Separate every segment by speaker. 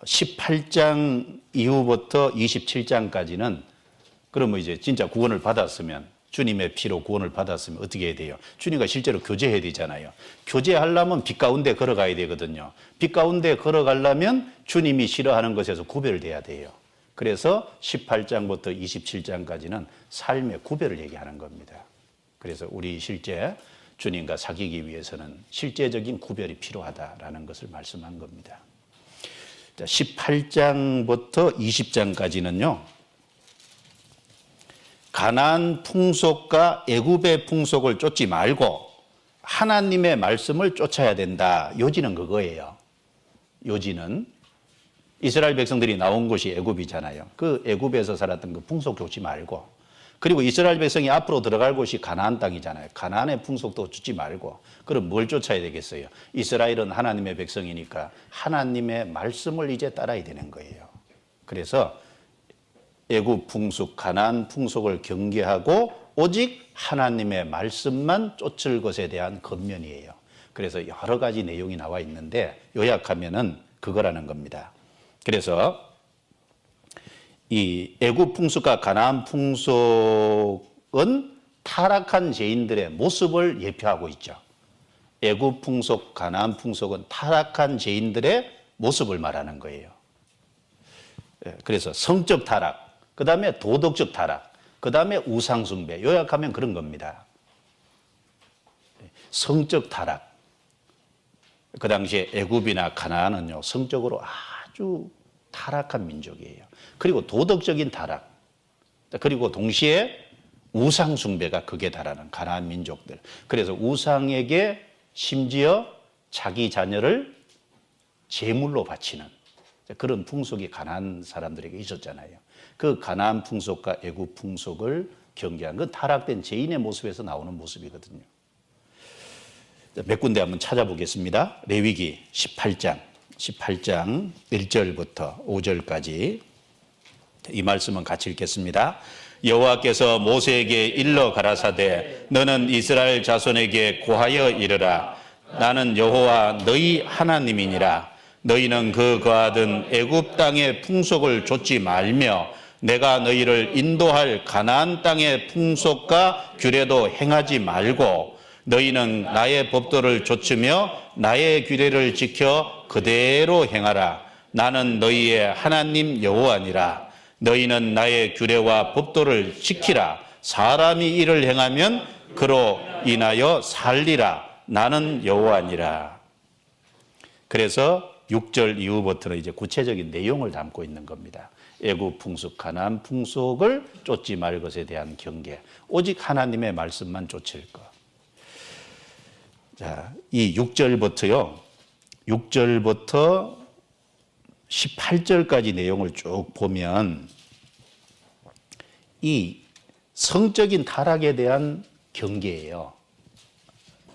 Speaker 1: 18장 이후부터 27장까지는 그러면 이제 진짜 구원을 받았으면, 주님의 피로 구원을 받았으면 어떻게 해야 돼요? 주님과 실제로 교제해야 되잖아요. 교제하려면 빛 가운데 걸어가야 되거든요. 빛 가운데 걸어가려면 주님이 싫어하는 것에서 구별돼야 돼요. 그래서 18장부터 27장까지는 삶의 구별을 얘기하는 겁니다. 그래서 우리 실제 주님과 사귀기 위해서는 실제적인 구별이 필요하다라는 것을 말씀한 겁니다. 18장부터 20장까지는요. 가나안 풍속과 애굽의 풍속을 쫓지 말고 하나님의 말씀을 쫓아야 된다. 요지는 그거예요. 요지는 이스라엘 백성들이 나온 곳이 애굽이잖아요. 그 애굽에서 살았던 그 풍속 쫓지 말고, 그리고 이스라엘 백성이 앞으로 들어갈 곳이 가나안 땅이잖아요. 가나안의 풍속도 쫓지 말고, 그럼 뭘 쫓아야 되겠어요? 이스라엘은 하나님의 백성이니까 하나님의 말씀을 이제 따라야 되는 거예요. 그래서 애굽 풍속, 가나안 풍속을 경계하고 오직 하나님의 말씀만 쫓을 것에 대한 권면이에요. 그래서 여러 가지 내용이 나와 있는데 요약하면은 그거라는 겁니다. 그래서 이 애굽 풍속과 가나안 풍속은 타락한 죄인들의 모습을 예표하고 있죠. 애굽 풍속, 가나안 풍속은 타락한 죄인들의 모습을 말하는 거예요. 그래서 성적 타락, 그 다음에 도덕적 타락, 그 다음에 우상숭배, 요약하면 그런 겁니다. 성적 타락. 그 당시에 애굽이나 가나안은요, 성적으로 아주 타락한 민족이에요. 그리고 도덕적인 타락, 그리고 동시에 우상숭배가 극에 달하는 가나안 민족들. 그래서 우상에게 심지어 자기 자녀를 제물로 바치는 그런 풍속이 가나안 사람들에게 있었잖아요. 그 가나안 풍속과 애굽 풍속을 경계한 그 타락된 죄인의 모습에서 나오는 모습이거든요. 몇 군데 한번 찾아보겠습니다. 레위기 18장 1절부터 5절까지 이 말씀은 같이 읽겠습니다. 여호와께서 모세에게 일러 가라사대 너는 이스라엘 자손에게 고하여 이르라. 나는 여호와 너희 하나님이니라. 너희는 그 거하던 애굽 땅의 풍속을 좇지 말며 내가 너희를 인도할 가나안 땅의 풍속과 규례도 행하지 말고 너희는 나의 법도를 좇으며 나의 규례를 지켜 그대로 행하라. 나는 너희의 하나님 여호와니라. 너희는 나의 규례와 법도를 지키라. 사람이 이를 행하면 그로 인하여 살리라. 나는 여호와니라. 그래서 6절 이후부터는 이제 구체적인 내용을 담고 있는 겁니다. 애굽 풍속, 가나안 풍속을 쫓지 말 것에 대한 경계. 오직 하나님의 말씀만 쫓을 것. 자, 이 6절부터 18절까지 내용을 쭉 보면 이 성적인 타락에 대한 경계예요.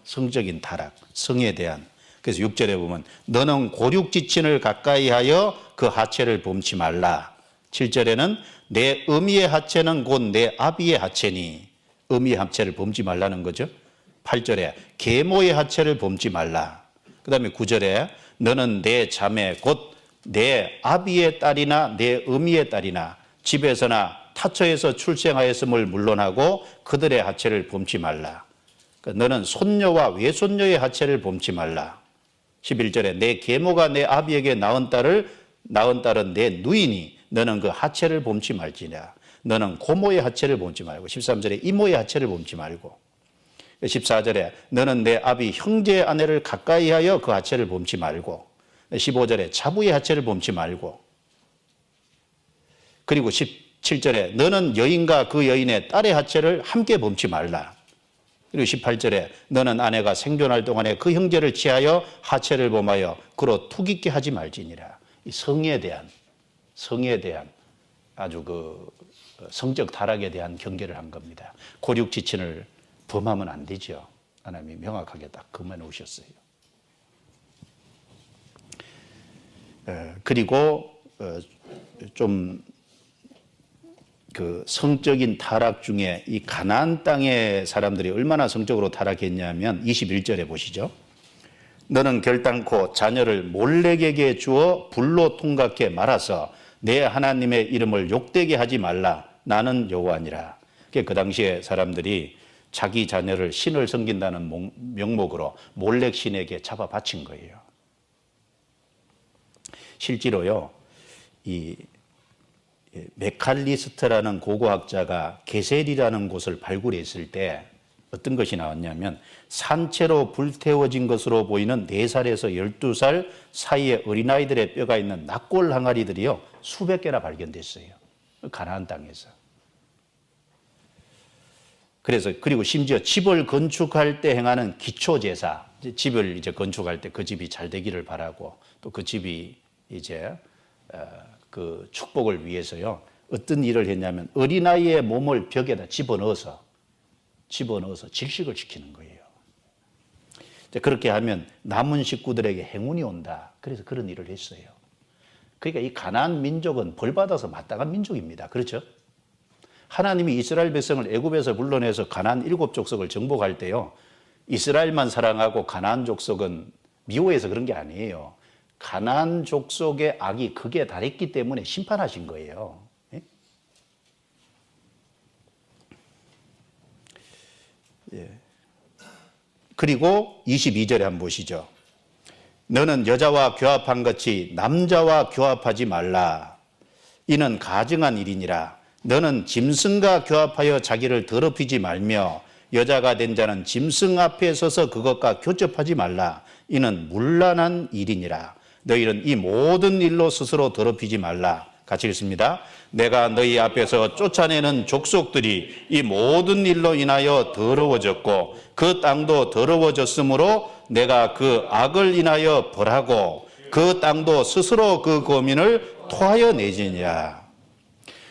Speaker 1: 성적인 타락, 성에 대한. 그래서 6절에 보면 너는 고륙지친을 가까이 하여 그 하체를 범치 말라. 7절에는 내 어미의 하체는 곧 내 아비의 하체니, 어미의 하체를 범치 말라는 거죠. 8절에 계모의 하체를 범치 말라. 그 다음에 9절에 너는 내 자매 곧 내 아비의 딸이나 내 어미의 딸이나 집에서나 타처에서 출생하였음을 물론하고 그들의 하체를 범치 말라. 너는 손녀와 외손녀의 하체를 범치 말라. 11절에 내 계모가 내 아비에게 낳은 딸은 내 누이니 너는 그 하체를 범치 말지냐. 너는 고모의 하체를 범치 말고. 13절에 이모의 하체를 범치 말고. 14절에 너는 내 아비 형제의 아내를 가까이 하여 그 하체를 범치 말고. 15절에 자부의 하체를 범치 말고. 그리고 17절에 너는 여인과 그 여인의 딸의 하체를 함께 범치 말라. 그리고 18절에 너는 아내가 생존할 동안에 그 형제를 취하여 하체를 범하여 그로 투깃게 하지 말지니라. 이 성에 대한 아주 그 성적 타락에 대한 경계를 한 겁니다. 고륙지친을 범하면 안 되죠. 하나님이 명확하게 딱 금해 놓으셨어요. 그리고 좀 그 성적인 타락 중에 이 가나안 땅의 사람들이 얼마나 성적으로 타락했냐면 21절에 보시죠. 너는 결단코 자녀를 몰렉에게 주어 불로 통각해 말아서 내 하나님의 이름을 욕되게 하지 말라. 나는 여호와니라. 그 당시에 사람들이 자기 자녀를 신을 섬긴다는 명목으로 몰렉 신에게 잡아 바친 거예요. 실제로요, 이 메칼리스트라는 고고학자가 게셀이라는 곳을 발굴했을 때 어떤 것이 나왔냐면 산채로 불태워진 것으로 보이는 4살에서 12살 사이의 어린아이들의 뼈가 있는 납골 항아리들이요 수백 개나 발견됐어요. 가나안 땅에서. 그래서 그리고 심지어 집을 건축할 때 행하는 기초제사, 집을 이제 건축할 때 그 집이 잘 되기를 바라고 또 그 집이 이제 그 축복을 위해서요 어떤 일을 했냐면 어린아이의 몸을 벽에다 집어넣어서 질식을 시키는 거예요. 그렇게 하면 남은 식구들에게 행운이 온다. 그래서 그런 일을 했어요. 그러니까 이 가나안 민족은 벌받아서 마땅한 민족입니다. 그렇죠? 하나님이 이스라엘 백성을 애굽에서 불러내서 가나안 7족속을 정복할 때요 이스라엘만 사랑하고 가나안 족속은 미워해서 그런 게 아니에요. 가나안 족속의 악이 극에 달했기 때문에 심판하신 거예요. 예. 그리고 22절에 한번 보시죠. 너는 여자와 교합한 것이 남자와 교합하지 말라. 이는 가증한 일이니라. 너는 짐승과 교합하여 자기를 더럽히지 말며 여자가 된 자는 짐승 앞에 서서 그것과 교접하지 말라. 이는 문란한 일이니라. 너희는 이 모든 일로 스스로 더럽히지 말라. 같이 읽습니다. 내가 너희 앞에서 쫓아내는 족속들이 이 모든 일로 인하여 더러워졌고 그 땅도 더러워졌으므로 내가 그 악을 인하여 벌하고 그 땅도 스스로 그 거민을 토하여 내지니라.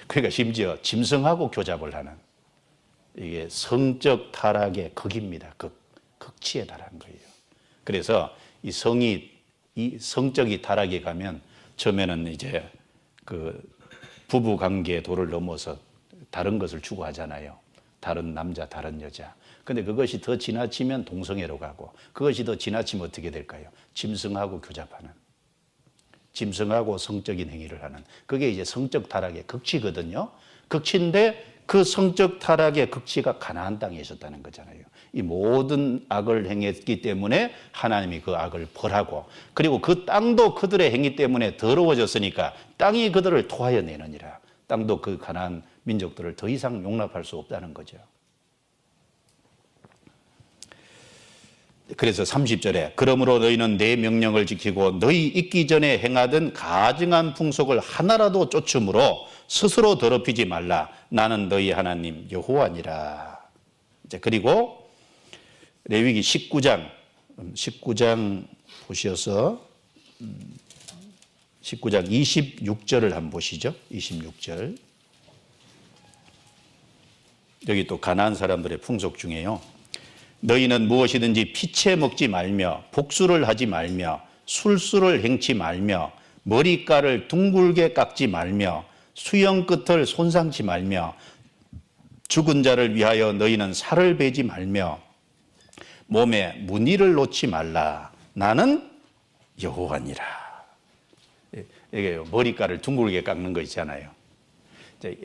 Speaker 1: 그러니까 심지어 짐승하고 교잡을 하는 이게 성적 타락의 극입니다. 극치에 달한 거예요. 그래서 이 성적이 타락에 가면 처음에는 이제 그 부부 관계의 도를 넘어서 다른 것을 추구하잖아요. 다른 남자, 다른 여자. 근데 그것이 더 지나치면 동성애로 가고 그것이 더 지나치면 어떻게 될까요? 짐승하고 교잡하는, 짐승하고 성적인 행위를 하는 그게 이제 성적 타락의 극치거든요. 극치인데 그 성적 타락의 극치가 가나안 땅에 있었다는 거잖아요. 이 모든 악을 행했기 때문에 하나님이 그 악을 벌하고 그리고 그 땅도 그들의 행위 때문에 더러워졌으니까 땅이 그들을 토하여 내느니라. 땅도 그 가나안 민족들을 더 이상 용납할 수 없다는 거죠. 그래서 30절에 그러므로 너희는 내 명령을 지키고 너희 있기 전에 행하던 가증한 풍속을 하나라도 쫓음으로 스스로 더럽히지 말라. 나는 너희 하나님 여호와니라. 이제 그리고 레위기 19장 보셔서 19장 26절을 한번 보시죠. 26절. 여기 또 가나안 사람들의 풍속 중에요. 너희는 무엇이든지 피채 먹지 말며 복수를 하지 말며 술수를 행치 말며 머리깔을 둥글게 깎지 말며 수염 끝을 손상치 말며 죽은 자를 위하여 너희는 살을 베지 말며 몸에 무늬를 놓지 말라. 나는 여호와니라. 이게 머리깔을 둥글게 깎는 거 있잖아요.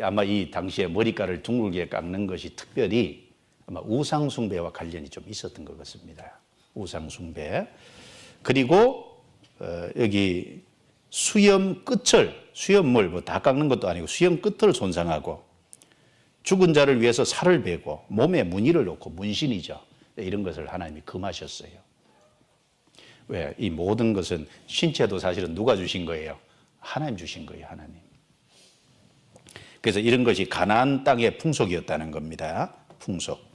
Speaker 1: 아마 이 당시에 머리깔을 둥글게 깎는 것이 특별히 아마 우상숭배와 관련이 좀 있었던 것 같습니다. 우상숭배. 그리고 여기 수염 끝을, 수염을 뭐 다 깎는 것도 아니고 수염 끝을 손상하고 죽은 자를 위해서 살을 베고 몸에 무늬를 놓고 문신이죠. 이런 것을 하나님이 금하셨어요. 왜? 이 모든 것은 신체도 사실은 누가 주신 거예요? 하나님 주신 거예요. 하나님. 그래서 이런 것이 가나안 땅의 풍속이었다는 겁니다. 풍속.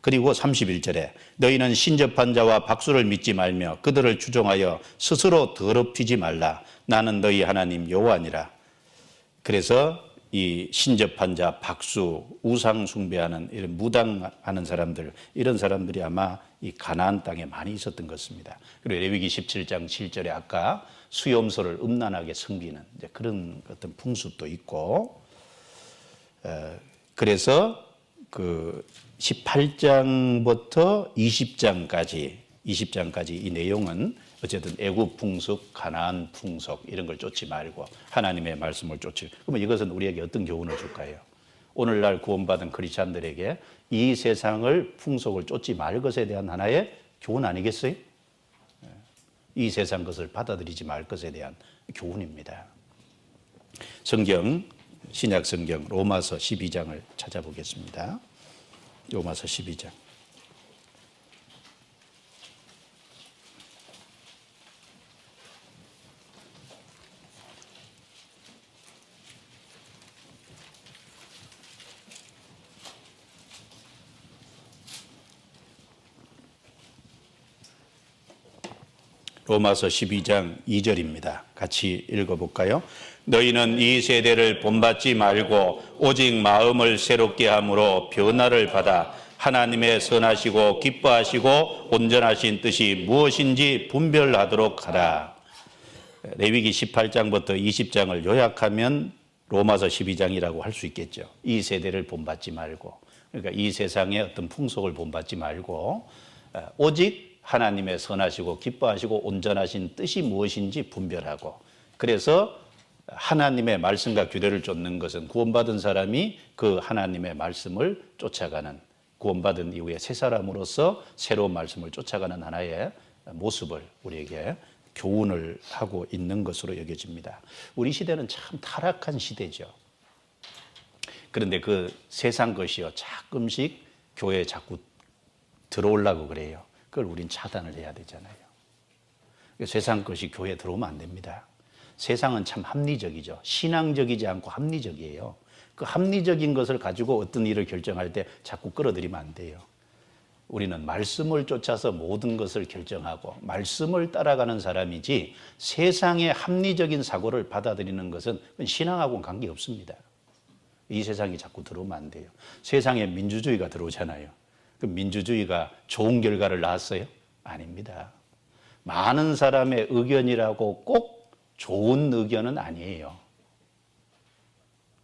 Speaker 1: 그리고 31절에 너희는 신접한 자와 박수를 믿지 말며 그들을 추종하여 스스로 더럽히지 말라. 나는 너희 하나님 여호와니라. 그래서 이 신접한 자, 박수, 우상 숭배하는 이런 무당하는 사람들, 이런 사람들이 아마 이 가나안 땅에 많이 있었던 것입니다. 그리고 레위기 17장 7절에 아까 수염소를 음란하게 섬기는 이제 그런 어떤 풍습도 있고, 그래서 그 18장부터 20장까지 20장까지 이 내용은 어쨌든 애굽 풍습, 가나안 풍속 이런 걸 쫓지 말고 하나님의 말씀을 쫓지. 그러면 이것은 우리에게 어떤 교훈을 줄까요? 오늘날 구원받은 크리스찬들에게 이 세상을 풍속을 쫓지 말 것에 대한 하나의 교훈 아니겠어요? 이 세상 것을 받아들이지 말 것에 대한 교훈입니다. 성경, 신약 성경 로마서 12장을 찾아보겠습니다. 로마서 12장. 로마서 12장 2절입니다. 같이 읽어볼까요? 너희는 이 세대를 본받지 말고 오직 마음을 새롭게 함으로 변화를 받아 하나님의 선하시고 기뻐하시고 온전하신 뜻이 무엇인지 분별하도록 하라. 레위기 18장부터 20장을 요약하면 로마서 12장이라고 할 수 있겠죠. 이 세대를 본받지 말고, 그러니까 이 세상의 어떤 풍속을 본받지 말고 오직 하나님의 선하시고 기뻐하시고 온전하신 뜻이 무엇인지 분별하고, 그래서 하나님의 말씀과 규례를 쫓는 것은 구원받은 사람이 그 하나님의 말씀을 쫓아가는, 구원받은 이후에 새 사람으로서 새로운 말씀을 쫓아가는 하나의 모습을 우리에게 교훈을 하고 있는 것으로 여겨집니다. 우리 시대는 참 타락한 시대죠. 그런데 그 세상 것이요 가끔씩 교회에 자꾸 들어오려고 그래요. 그걸 우린 차단을 해야 되잖아요. 세상 것이 교회에 들어오면 안 됩니다. 세상은 참 합리적이죠. 신앙적이지 않고 합리적이에요. 그 합리적인 것을 가지고 어떤 일을 결정할 때 자꾸 끌어들이면 안 돼요. 우리는 말씀을 쫓아서 모든 것을 결정하고 말씀을 따라가는 사람이지 세상의 합리적인 사고를 받아들이는 것은 신앙하고는 관계없습니다. 이 세상이 자꾸 들어오면 안 돼요. 세상에 민주주의가 들어오잖아요. 그 민주주의가 좋은 결과를 낳았어요? 아닙니다. 많은 사람의 의견이라고 꼭 좋은 의견은 아니에요.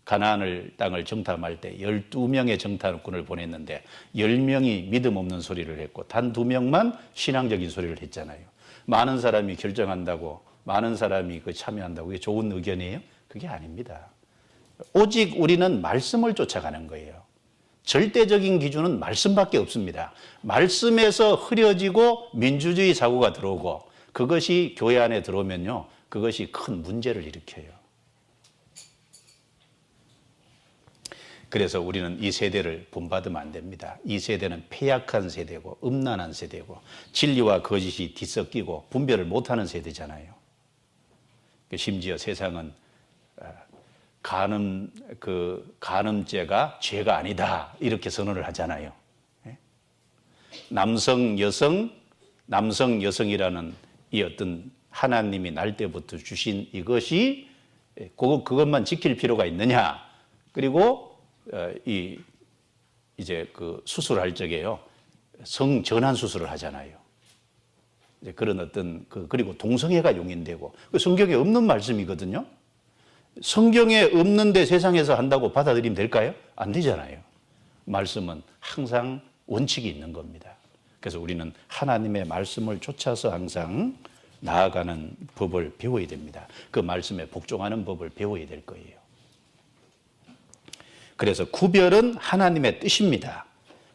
Speaker 1: 가나안 땅을 정탐할 때 12명의 정탐꾼을 보냈는데 10명이 믿음 없는 소리를 했고 단 2명만 신앙적인 소리를 했잖아요. 많은 사람이 결정한다고, 많은 사람이 참여한다고 그게 좋은 의견이에요? 그게 아닙니다. 오직 우리는 말씀을 쫓아가는 거예요. 절대적인 기준은 말씀밖에 없습니다. 말씀에서 흐려지고 민주주의 사고가 들어오고 그것이 교회 안에 들어오면요, 그것이 큰 문제를 일으켜요. 그래서 우리는 이 세대를 본받으면 안 됩니다. 이 세대는 패약한 세대고 음란한 세대고 진리와 거짓이 뒤섞이고 분별을 못하는 세대잖아요. 심지어 세상은 간음죄가 죄가 아니다 이렇게 선언을 하잖아요. 남성 여성이라는 이 어떤 하나님이 날 때부터 주신 이것이 그것만 지킬 필요가 있느냐? 그리고 이제 그 수술할 적에요 성전환 수술을 하잖아요. 이제 그런 어떤 그리고 동성애가 용인되고 성경에 없는 말씀이거든요. 성경에 없는데 세상에서 한다고 받아들이면 될까요? 안 되잖아요. 말씀은 항상 원칙이 있는 겁니다. 그래서 우리는 하나님의 말씀을 쫓아서 항상 나아가는 법을 배워야 됩니다. 그 말씀에 복종하는 법을 배워야 될 거예요. 그래서 구별은 하나님의 뜻입니다.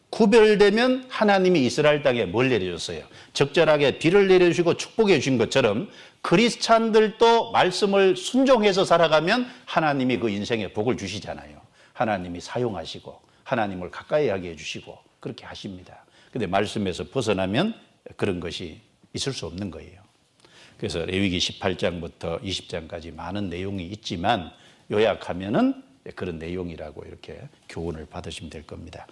Speaker 1: 구별되면 하나님이 이스라엘 땅에 뭘 내려줬어요? 적절하게 비를 내려주시고 축복해 주신 것처럼 크리스찬들도 말씀을 순종해서 살아가면 하나님이 그 인생에 복을 주시잖아요. 하나님이 사용하시고 하나님을 가까이 하게 해주시고 그렇게 하십니다. 그런데 말씀에서 벗어나면 그런 것이 있을 수 없는 거예요. 그래서 레위기 18장부터 20장까지 많은 내용이 있지만 요약하면은 그런 내용이라고 이렇게 교훈을 받으시면 될 겁니다.